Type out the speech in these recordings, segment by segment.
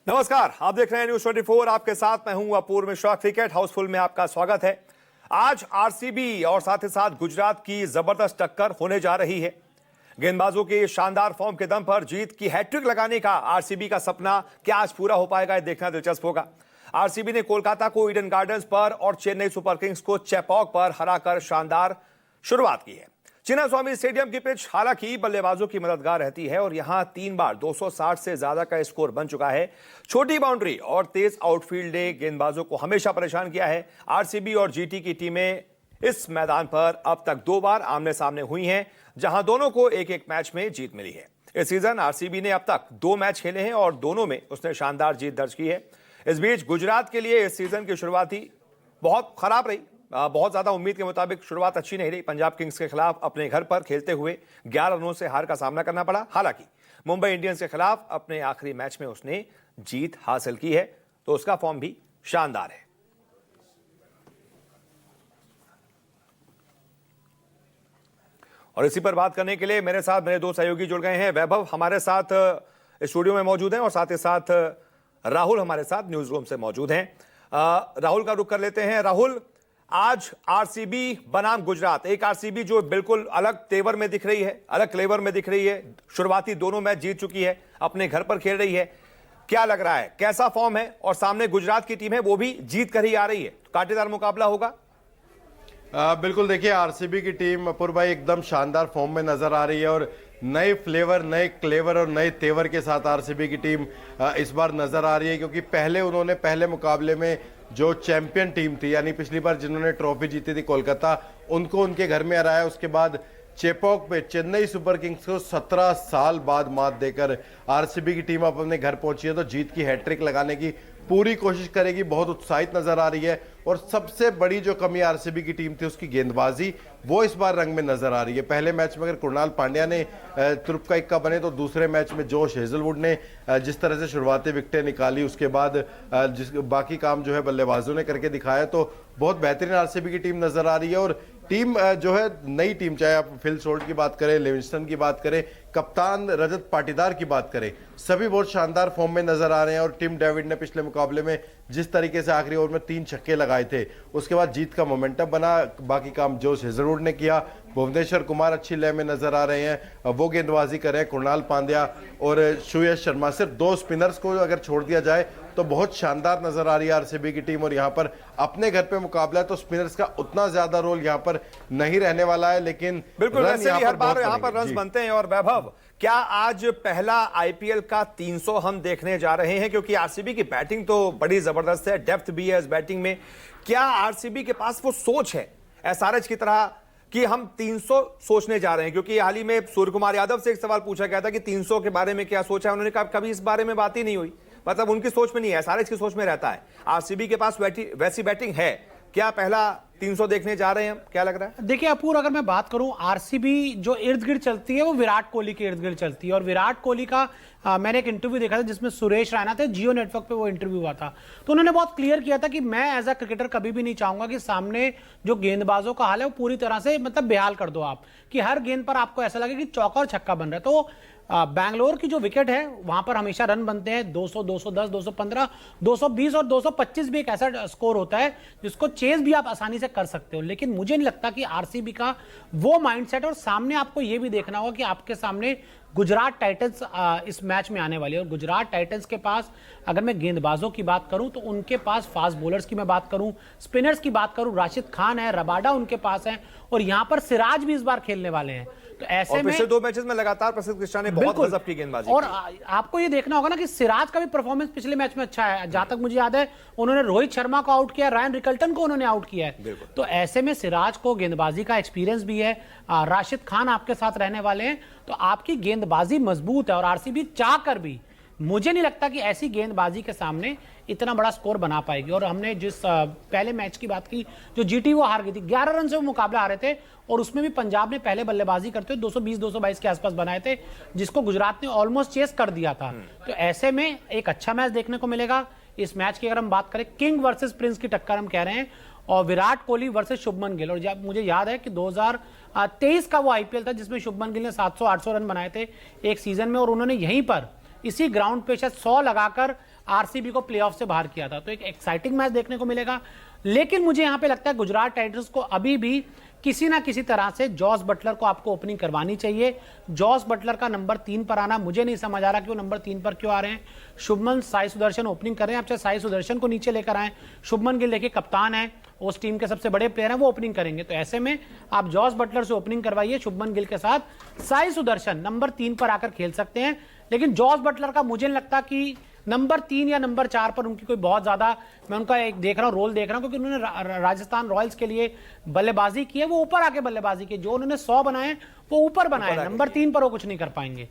नमस्कार, आप देख रहे हैं न्यूज 24। आपके साथ मैं हूं अपूर्व मिश्रा। क्रिकेट हाउसफुल में आपका स्वागत है। आज आरसीबी और साथ ही साथ गुजरात की जबरदस्त टक्कर होने जा रही है। गेंदबाजों के शानदार फॉर्म के दम पर जीत की हैट्रिक लगाने का आरसीबी का सपना क्या आज पूरा हो पाएगा, ये देखना दिलचस्प होगा। आरसीबी ने कोलकाता को ईडन गार्डन्स पर और चेन्नई सुपर किंग्स को चेपॉक पर हराकर शानदार शुरुआत की है। चिन्नास्वामी स्टेडियम की पिच हालांकि बल्लेबाजों की मददगार रहती है और यहां 3 बार 260 से ज्यादा का स्कोर बन चुका है। छोटी बाउंड्री और तेज आउटफील्ड ने गेंदबाजों को हमेशा परेशान किया है। आरसीबी और जीटी की टीमें इस मैदान पर अब तक 2 बार आमने सामने हुई हैं, जहां दोनों को एक एक मैच में जीत मिली है। इस सीजन आरसीबी ने अब तक 2 मैच खेले हैं और दोनों में उसने शानदार जीत दर्ज की है। इस बीच गुजरात के लिए इस सीजन की शुरुआत ही बहुत खराब रही। बहुत ज्यादा उम्मीद के मुताबिक शुरुआत अच्छी नहीं रही। पंजाब किंग्स के खिलाफ अपने घर पर खेलते हुए 11 रनों से हार का सामना करना पड़ा। हालांकि मुंबई इंडियंस के खिलाफ अपने आखिरी मैच में उसने जीत हासिल की है, तो उसका फॉर्म भी शानदार है। और इसी पर बात करने के लिए मेरे साथ मेरे 2 सहयोगी जुड़ गए हैं। वैभव हमारे साथ स्टूडियो में मौजूद हैं और साथ ही साथ राहुल हमारे साथ न्यूज रूम से मौजूद हैं। राहुल का रुख कर लेते हैं। राहुल, आज आरसीबी बनाम गुजरात, एक आरसीबी जो बिल्कुल अलग तेवर में दिख रही है, अलग क्लेवर में दिख रही है। शुरुआती दोनों मैच जीत चुकी है, अपने घर पर खेल रही है। क्या लग रहा है, कैसा फॉर्म है? और सामने गुजरात की टीम है, वो भी जीत कर ही आ रही है। कांटेदार मुकाबला होगा। बिल्कुल, देखिए आरसीबी की टीम अपूर्व भाई एकदम शानदार फॉर्म में नजर आ रही है और नए फ्लेवर, नए क्लेवर और नए तेवर के साथ आरसीबी की टीम इस बार नजर आ रही है। क्योंकि उन्होंने पहले मुकाबले में जो चैंपियन टीम थी, यानी पिछली बार जिन्होंने ट्रॉफी जीती थी कोलकाता, उनको उनके घर में हराया। उसके बाद चेपॉक पे चेन्नई सुपर किंग्स को 17 साल बाद मात देकर आरसीबी की टीम अब अपने घर पहुंची है, तो जीत की हैट्रिक लगाने की पूरी कोशिश करेगी। बहुत उत्साहित नजर आ रही है और सबसे बड़ी जो कमी आरसीबी की टीम थी उसकी गेंदबाजी, वो इस बार रंग में नजर आ रही है। पहले मैच में अगर कुणाल पांड्या ने तुर्प का इक्का बने, तो दूसरे मैच में जोश हेजलवुड ने जिस तरह से शुरुआती विकेटें निकाली, उसके बाद बाकी काम जो है बल्लेबाजों ने करके दिखाया, तो बहुत बेहतरीन आरसीबी की टीम नजर आ रही है। और टीम जो है नई टीम, चाहे आप फिल सोल्ट की बात करें, लिविंगस्टन की बात करें, कप्तान रजत पाटीदार की बात करें, सभी बहुत शानदार फॉर्म में नजर आ रहे हैं। और टिम डेविड ने पिछले मुकाबले में जिस तरीके से आखिरी ओवर में 3 छक्के लगाए थे, उसके बाद जीत का मोमेंटम बना। बाकी काम जोश हेजलवुड ने किया। भुवनेश्वर कुमार अच्छी लय में नजर आ रहे हैं, वो गेंदबाजी कर रहे हैं। कुणाल पांड्या और सुयश शर्मा, सिर्फ 2 स्पिनर्स को अगर छोड़ दिया जाए तो बहुत शानदार नजर आ रही है आरसीबी की टीम। और यहाँ पर अपने घर पे मुकाबला है, तो स्पिनर्स का उतना ज्यादा रोल यहाँ पर नहीं रहने वाला है, लेकिन बिल्कुल वैसे भी हर बार यहाँ पर रन बनते हैं। और वैभव, क्या आज पहला आईपीएल का 300 हम देखने जा रहे हैं? क्योंकि आरसीबी की बैटिंग तो बड़ी जबरदस्त है, डेप्थ भी है इस बैटिंग में। क्या आरसीबी के पास वो सोच है एसआरएच की तरह कि हम 300 सोचने जा रहे हैं? क्योंकि हाल ही में सूर्य कुमार यादव से एक सवाल पूछा गया था कि 300 के बारे में क्या सोचा है, उन्होंने कहा कभी इस बारे में बात ही नहीं हुई। मतलब उनकी सोच में नहीं है, एसआरएच की सोच में रहता है। आरसीबी के पास वैसी बैटिंग है। क्या पहला 300 देखने जा रहे हैं? क्या लग रहा है? देखिए अपूर्व, अगर मैं बात करूं, आरसीबी जो इर्द गिर्द चलती है वो विराट कोहली के इर्द गिर्द चलती है। और विराट कोहली का मैंने एक इंटरव्यू देखा था जिसमें सुरेश रैना थे, जियो नेटवर्क पे वो इंटरव्यू हुआ था, तो उन्होंने बहुत क्लियर किया था कि मैं एज अ क्रिकेटर कभी भी नहीं चाहूंगा कि सामने जो गेंदबाजों का हाल है वो पूरी तरह से मतलब बेहाल कर दो आप, कि हर गेंद पर आपको ऐसा लगे कि चौका और छक्का बन रहा है। तो बैंगलोर की जो विकेट है वहां पर हमेशा रन बनते हैं। 200, 210, 215, 220 और 225 भी एक ऐसा स्कोर होता है जिसको चेज भी आप आसानी से कर सकते हो। लेकिन मुझे नहीं लगता कि आरसीबी का वो माइंडसेट। और सामने आपको ये भी देखना होगा कि आपके सामने गुजरात टाइटंस इस मैच में आने वाली है। और गुजरात टाइटंस के पास अगर मैं गेंदबाजों की बात करूं तो उनके पास फास्ट बॉलर्स की मैं बात करूं, स्पिनर्स की बात करूं, राशिद खान है, रबाडा उनके पास है, और यहां पर सिराज भी इस बार खेलने वाले हैं। तो ऐसे में पिछले 2 मैचेस में लगातार प्रसिद्ध कृष्णा ने बहुत गजब की गेंदबाजी और आपको ये देखना होगा ना कि सिराज का भी परफॉर्मेंस पिछले मैच में अच्छा है। जहां तक मुझे याद है उन्होंने रोहित शर्मा को आउट किया, रायन रिकल्टन को उन्होंने आउट किया है। तो ऐसे में सिराज को गेंदबाजी का एक्सपीरियंस भी है, राशिद खान आपके साथ रहने वाले हैं, तो आपकी गेंदबाजी मजबूत है। और आरसीबी चाह कर भी मुझे नहीं लगता कि ऐसी गेंदबाजी के सामने इतना बड़ा स्कोर बना पाएगी। और हमने जिस पहले मैच की बात की, जो जीटी वो हार गई थी, 11 रन से वो मुकाबला हारे थे, और उसमें भी पंजाब ने पहले बल्लेबाजी करते हुए 220-222 के आसपास बनाए थे, जिसको गुजरात ने ऑलमोस्ट चेस कर दिया था। तो ऐसे में एक अच्छा मैच देखने को मिलेगा। इस मैच की अगर हम बात करें, किंग वर्सेस प्रिंस की टक्कर हम कह रहे हैं, और विराट कोहली वर्सेस शुभमन गिल। और मुझे याद है कि 2023 का वो आईपीएल था जिसमें शुभमन गिल ने 700-800 रन बनाए थे एक सीजन में, और उन्होंने यहीं पर इसी ग्राउंड पे शायद 100 लगाकर आरसीबी को प्लेऑफ से बाहर किया था। तो एक एक्साइटिंग मैच देखने को मिलेगा। लेकिन मुझे यहां पे लगता है गुजरात टाइटंस को अभी भी किसी ना किसी तरह से जॉस बटलर को आपको ओपनिंग करवानी चाहिए। जॉस बटलर का नंबर 3 पर आना मुझे नहीं समझ आ रहा कि वो नंबर 3 पर क्यों आ रहे हैं। शुभमन साई सुदर्शन ओपनिंग कर रहे हैं, आप चाहे साई सुदर्शन को नीचे लेकर आए, शुभमन गिल देखिए कप्तान है, उस टीम के सबसे बड़े प्लेयर हैं, वो ओपनिंग करेंगे। तो ऐसे में आप जॉस बटलर से ओपनिंग करवाइए, शुभमन गिल के साथ साई सुदर्शन नंबर 3 पर आकर खेल सकते हैं। लेकिन जॉस बटलर का मुझे नहीं लगता कि नंबर 3 या नंबर 4 पर उनकी कोई बहुत ज्यादा, मैं उनका एक देख रहा हूं रोल देख रहा हूं, क्योंकि उन्होंने राजस्थान रॉयल्स के लिए बल्लेबाजी की है, वो ऊपर आके बल्लेबाजी की, जो उन्होंने 100 बनाए वो ऊपर बनाए, नंबर 3 पर वो कुछ नहीं कर पाएंगे।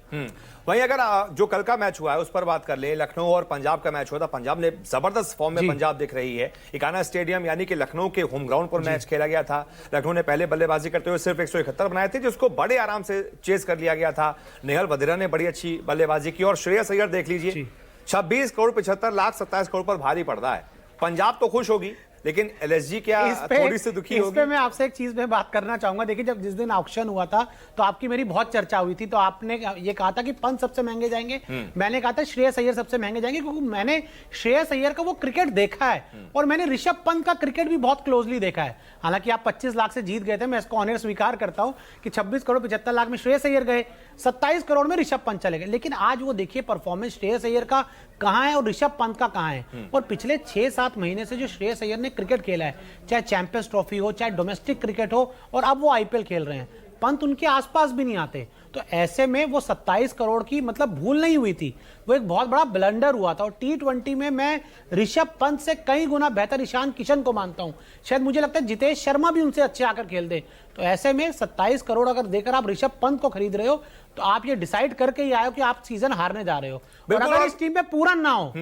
वहीं अगर जो कल का मैच हुआ है उस पर बात कर ले, लखनऊ और पंजाब का मैच हुआ था, पंजाब ने जबरदस्त फॉर्म में पंजाब दिख रही है। इकाना स्टेडियम यानी कि लखनऊ के होम ग्राउंड पर मैच खेला गया था। लखनऊ ने पहले बल्लेबाजी करते हुए सिर्फ 171 बनाए थे, जिसको बड़े आराम से चेस कर लिया गया था। नेहल वधेरा ने बड़ी अच्छी बल्लेबाजी की और श्रेयस अय्यर देख लीजिए 26 करोड़ 75 लाख 27 करोड़ पर भारी पड़ रहा है। पंजाब तो खुश होगी, लेकिन एलएसजी क्या थोड़ी सी दुखी होगी? इस पे मैं आपसे एक चीज में बात करना चाहूंगा। देखिए, जब जिस दिन ऑक्शन हुआ था तो आपकी मेरी बहुत चर्चा हुई थी, तो आपने ये कहा था कि पंत सबसे महंगे जाएंगे, मैंने कहा था श्रेयस अय्यर सबसे महंगे जाएंगे, क्योंकि मैंने श्रेयस अय्यर का वो क्रिकेट देखा है और मैंने ऋषभ पंत का क्रिकेट भी बहुत क्लोजली देखा है। हालांकि आप 25 लाख से जीत गए थे, मैं इसको ऑनर स्वीकार करता हूं कि 26 करोड़ 75 लाख में श्रेयस अय्यर गए, 27 करोड़ में ऋषभ पंत चले गए। लेकिन आज वो देखिए परफॉर्मेंस श्रेयस अय्यर का कहां है और ऋषभ पंत का कहां है। और पिछले 6-7 महीने से जो श्रेयस अय्यर ने क्रिकेट खेला है, चाहे चैंपियंस ट्रॉफी हो, चाहे डोमेस्टिक क्रिकेट हो, और अब वो आईपीएल खेल रहे हैं, पंत उनके आसपास भी नहीं आते। तो ऐसे में वो 27 करोड़ की मतलब भूल नहीं हुई थी, वो एक बहुत बड़ा ब्लंडर हुआ था। और T20 में मैं ऋषभ पंत से कई गुना बेहतर ईशान किशन को मानता हूं। शायद मुझे लगता है जितेश शर्मा भी उनसे अच्छे आकर खेल दे। तो ऐसे में 27 करोड़ अगर देकर आप ऋषभ पंत को खरीद रहे हो, तो आप ये डिसाइड करके ही आए हो कि आप सीजन हारने जा रहे हो। और अगर इस टीम में पूरन ना हो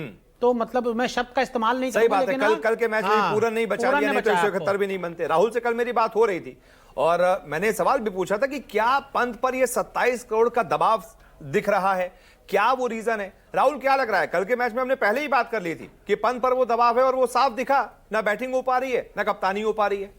तो मतलब मैं शब्द का इस्तेमाल नहीं सही बात है। कल के मैच में पूरन नहीं बचा लिया, नहीं तो 171 भी नहीं बनते। राहुल से कल मेरी बात हो रही थी और मैंने सवाल भी पूछा था कि क्या पंत पर ये 27 करोड़ का दबाव दिख रहा है, क्या वो रीजन है? राहुल क्या लग रहा है? कल के मैच में हमने पहले ही बात कर ली थी कि पंत पर वो दबाव है और वो साफ दिखा, ना बैटिंग हो पा रही है ना कप्तानी हो पा रही है।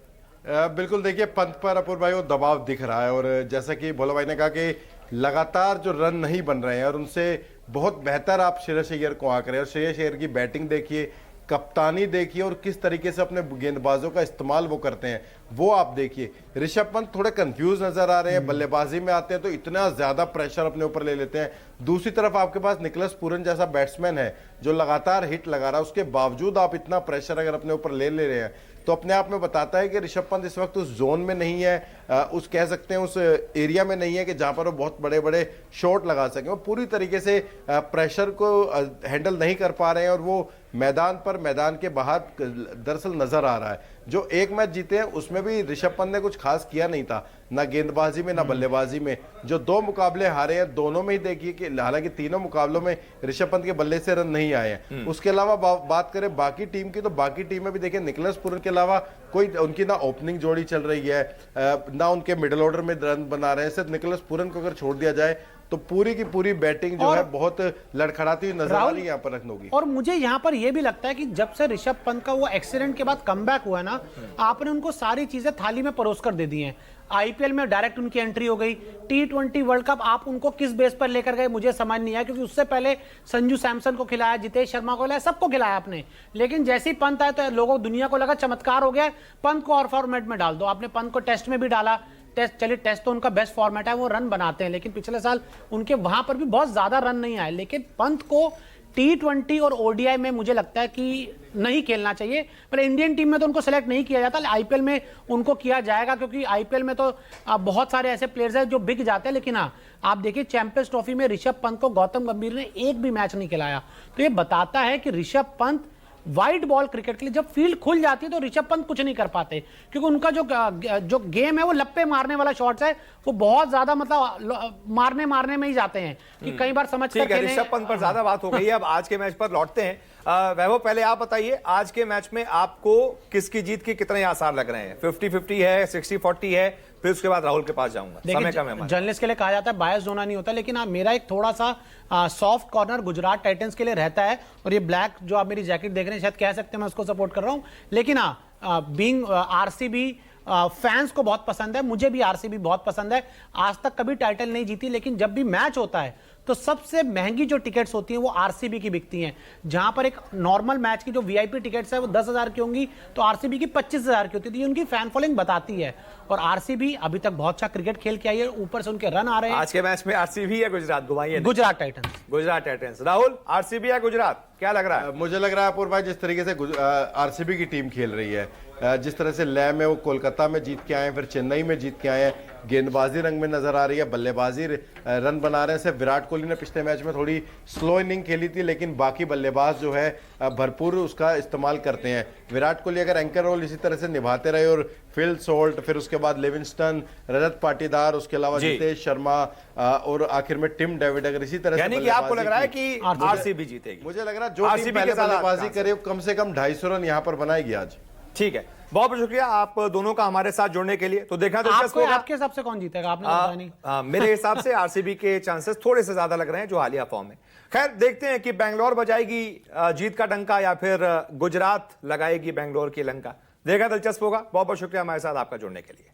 बिल्कुल, देखिए पंत पर अपूर भाई वो दबाव दिख रहा है और जैसा कि भोला भाई ने कहा कि लगातार जो रन नहीं बन रहे हैं और उनसे बहुत बेहतर आप श्रेयस अय्यर को आकर, और श्रेयस अय्यर की बैटिंग देखिए, कप्तानी देखिए और किस तरीके से अपने गेंदबाजों का इस्तेमाल वो करते हैं वो आप देखिए। ऋषभ पंत थोड़े कंफ्यूज नजर आ रहे हैं, बल्लेबाजी में आते हैं तो इतना ज्यादा प्रेशर अपने ऊपर ले लेते हैं। दूसरी तरफ आपके पास निकोलस पूरन जैसा बैट्समैन है जो लगातार हिट लगा रहा है, उसके बावजूद आप इतना प्रेशर अगर अपने ऊपर ले रहे हैं तो अपने आप में बताता है कि ऋषभ पंत इस वक्त उस जोन में नहीं है, उस कह सकते हैं उस एरिया में नहीं है कि जहां पर वो बहुत बड़े बड़े शॉट लगा सकें। वो पूरी तरीके से प्रेशर को हैंडल नहीं कर पा रहे हैं और वो मैदान के बाहर दरअसल नजर आ रहा है। जो एक मैच जीते हैं उसमें भी ऋषभ पंत ने कुछ खास किया नहीं था, ना गेंदबाजी में ना बल्लेबाजी में। जो 2 मुकाबले हारे हैं दोनों में ही देखिए कि हालांकि तीनों मुकाबलों में ऋषभ पंत के बल्ले से रन नहीं आए हैं। उसके अलावा बात करें बाकी टीम की, तो बाकी टीम में भी देखिए निकोलस पूरन के अलावा कोई उनकी ना ओपनिंग जोड़ी चल रही है, ना उनके मिडिल ऑर्डर में रन बना रहे हैं। सिर्फ निकोलस पूरन को अगर छोड़ दिया जाए तो पूरी की पूरी बैटिंग जो है बहुत लड़खड़ाती हुई नजर आ रही है यहाँ पर लखनऊ की। और मुझे यहाँ पर यह भी लगता है कि जब से ऋषभ पंत का वो एक्सीडेंट के बाद कमबैक हुआ है ना, आपने उनको सारी चीजें थाली में परोस कर दे दी हैं। आईपीएल में डायरेक्ट उनकी एंट्री हो गई, T20 वर्ल्ड कप आप उनको किस बेस पर लेकर गए मुझे समझ नहीं आया, क्योंकि उससे पहले संजू सैमसन को खिलाया, जितेश शर्मा को खिलाया, सबको खिलाया आपने। लेकिन जैसे ही पंत आए तो लोगों दुनिया को लगा चमत्कार हो गया, पंत को और फॉर्मेट में डाल दो। आपने पंत को टेस्ट में भी डाला, टेस्ट चलिए टेस्ट तो उनका बेस्ट फॉर्मेट है, वो रन बनाते हैं, लेकिन पिछले साल उनके वहां पर भी बहुत ज्यादा रन नहीं आए। लेकिन पंत को T20 और ओडीआई में मुझे लगता है कि नहीं खेलना चाहिए। पर इंडियन टीम में तो उनको सेलेक्ट नहीं किया जाता, आईपीएल में उनको किया जाएगा, क्योंकि आईपीएल में तो बहुत सारे ऐसे प्लेयर्स हैं जो बिक जाते हैं। लेकिन हाँ, आप देखिए चैंपियंस ट्रॉफी में ऋषभ पंत को गौतम गंभीर ने एक भी मैच नहीं खिलाया। तो ये बताता है कि Rishabh Pant wide ball cricket के लिए जब फील्ड खुल जाती है तो ऋषभ पंत कुछ नहीं कर पाते, क्योंकि उनका जो गेम है वो लप्पे मारने वाला शॉट्स है, वो बहुत ज्यादा मतलब मारने में ही जाते हैं कि कई बार समझ कर। ऋषभ पंत पर ज्यादा बात हो गई है, अब आज के मैच पर लौटते हैं। वैभव, पहले आप बताइए आज के मैच में आपको किसकी जीत के कितने आसार लग रहे हैं? 50-50 है, 60-40 है? फिर उसके बाद राहुल के पास जाऊंगा। समय कम है, जर्नलिस्ट के लिए कहा जाता है बायस होना नहीं होता, लेकिन मेरा एक थोड़ा सा सॉफ्ट कॉर्नर गुजरात टाइटंस के लिए रहता है। और ये ब्लैक जो आप मेरी जैकेट देख रहे हैं, शायद कह सकते हैं मैं उसको सपोर्ट कर रहा हूं। लेकिन बीइंग आरसीबी फैंस को बहुत पसंद है, मुझे भी आरसीबी बहुत पसंद है। आज तक कभी टाइटल नहीं जीती, लेकिन जब भी मैच होता है तो सबसे महंगी जो टिकट्स होती हैं वो आरसीबी की बिकती हैं। जहां पर एक नॉर्मल मैच की जो वीआईपी टिकट्स है वो 10,000 की होंगी, तो आरसीबी की 25,000 की होती है। तो ये उनकी फैन फॉलोइंग बताती है। और आरसीबी अभी तक बहुत अच्छा क्रिकेट खेल के आई है, ऊपर से उनके रन आ रहे हैं। आज के मैच में आरसीबी या गुजरात घुमाइए? Gujarat Titans. Gujarat Titans. Rahul, RCB या गुजरात, क्या लग रहा है? मुझे लग रहा है अपूर्व भाई, जिस तरीके से आरसीबी की टीम खेल रही है, जिस तरह से लय में वो कोलकाता में जीत के आए हैं, फिर चेन्नई में जीत के आए हैं, गेंदबाजी रंग में नजर आ रही है, बल्लेबाजी रन बना रहे हैं। सिर्फ विराट कोहली ने पिछले मैच में थोड़ी स्लो इनिंग खेली थी, लेकिन बाकी बल्लेबाज जो है भरपूर उसका इस्तेमाल करते हैं। विराट कोहली अगर एंकर रोल इसी तरह से निभाते रहे और फिल सोल्ट, फिर उसके बाद लिविंगस्टन, रजत पाटीदार, उसके अलावा जितेश शर्मा और आखिर में टिम डेविड, अगर इसी तरह यानी कि आपको लग रहा है कि आरसीबी जीतेगी? मुझे लग रहा है जो टीम पहले बल्लेबाजी करे कम से कम 250 रन यहां पर बनाएगी आज। ठीक है, बहुत बहुत शुक्रिया आप दोनों का हमारे साथ जुड़ने के लिए। तो देखना दिलचस्प होगा। आपके हिसाब से कौन जीतेगा? आपने बताया नहीं। मेरे हिसाब से आरसीबी के चांसेस थोड़े से ज्यादा लग रहे हैं जो हालिया फॉर्म है। खैर, देखते हैं कि बेंगलोर बजाएगी जीत का डंका या फिर गुजरात लगाएगी बेंगलोर की लंका। देखना दिलचस्प होगा। बहुत बहुत शुक्रिया हमारे साथ आपका जुड़ने के लिए।